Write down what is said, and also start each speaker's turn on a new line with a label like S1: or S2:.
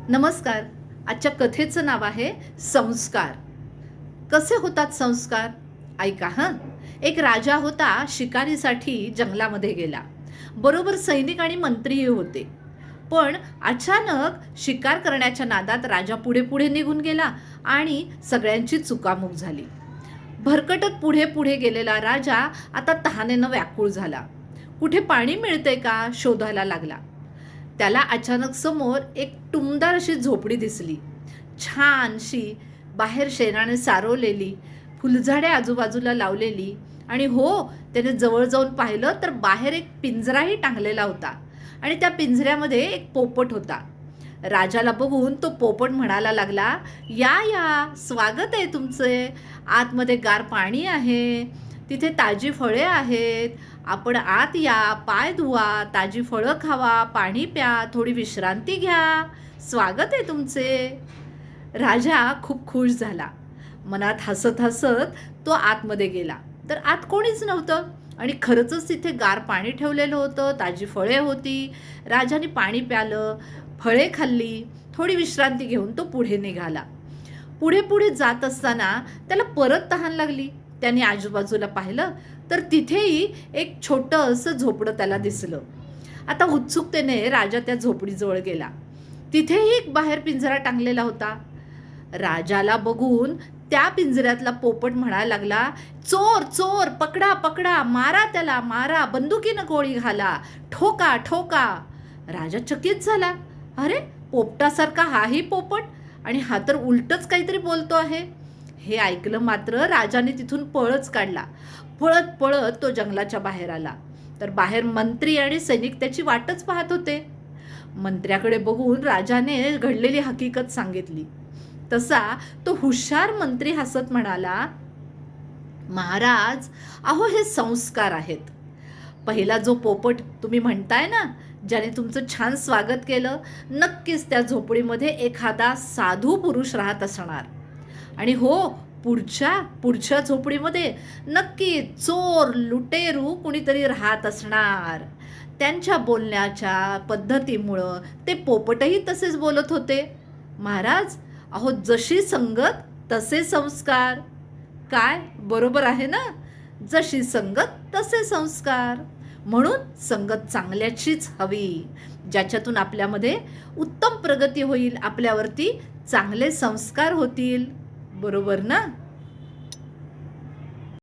S1: नमस्कार. आजच्या कथेचं नाव आहे संस्कार. कसे होतात संस्कार? ऐका हं. एक राजा होता, शिकारीसाठी जंगलामध्ये गेला. बरोबर सैनिक आणि मंत्रीही होते. पण अचानक शिकार करण्याच्या नादात राजा पुढे-पुढे निघून गेला आणि सगळ्यांची चुकामुक झाली. भरकटत पुढे-पुढे गेलेला राजा आता तहानेनं व्याकुळ झाला. कुठे पाणी मिळतंय का शोधायला लागला. त्याला अचानक समोर एक टुमदार अशी झोपडी दिसली. छानशी, बाहेर शेणाने सारवलेली, फुलझाडे आजूबाजूला लावलेली आणि हो, त्याने जवळ जाऊन पाहिलं तर बाहेर एक पिंजराही टांगलेला होता आणि त्या पिंजऱ्यामध्ये एक पोपट होता. राजाला बघून तो पोपट म्हणायला लागला, "या, या, स्वागत आहे तुमचे. आतमध्ये गार पाणी आहे, तिथे ताजी फळे आहेत. आपण आत या, पाय धुवा, ताजी फळं खावा, पाणी प्या, थोडी विश्रांती घ्या. स्वागत आहे तुमचे." राजा खूप खुश झाला. मनात हसत-हसत तो आतमध्ये गेला. तर आत कोणीच नव्हतं आणि खरंचच तिथे गार पाणी ठेवलेलं होतं, ताजी फळे होती. राजाने पाणी प्यालं, फळे खाल्ली, थोडी विश्रांती घेऊन तो पुढे निघाला. पुढे-पुढे जात असताना त्याला परत तहान लागली. त्याने आजूबाजूला पाहिलं तर तिथेही एक छोटंसं झोपडं त्याला दिसलं. आता उत्सुकतेने राजा त्या झोपडीजवळ गेला. तिथेही एक बाहेर पिंजरा टांगलेला होता. राजाला बघून त्या पिंजऱ्यातला पोपट म्हणायला लागला, "चोर, चोर, पकडा, पकडा, मारा त्याला, मारा, बंदुकीनं गोळी घाला, ठोका, ठोका." राजा चकित झाला. अरे, पोपटासारखा हाही पोपट आणि हा तर उलटच काहीतरी बोलतो आहे. हे ऐकलं मात्र राजाने तिथून पळच काढला. पळत पळत तो जंगलाच्या बाहेर आला. तर बाहेर मंत्री आणि सैनिक त्याची वाटच पाहत होते. मंत्र्याकडे बघून राजाने घडलेली हकीकत सांगितली. तसा तो हुशार मंत्री हसत म्हणाला, "महाराज, अहो हे संस्कार आहेत. पहिला जो पोपट तुम्ही म्हणताय ना, ज्याने तुमचं छान स्वागत केलं, नक्कीच त्या झोपडीमध्ये एखादा साधू पुरुष राहत असणार. आणि हो, पुढच्या पुढच्या झोपडीमध्ये नक्की चोर, लुटेरू कुणीतरी राहत असणार. त्यांच्या बोलण्याच्या पद्धतीमुळं ते पोपटही तसेच बोलत होते. महाराज, अहो जशी संगत तसे संस्कार." काय बरोबर आहे ना? जशी संगत तसे संस्कार. म्हणून संगत चांगल्याचीच हवी, ज्याच्यातून आपल्यामध्ये उत्तम प्रगती होईल, आपल्यावरती चांगले संस्कार होतील. बरोबर ना?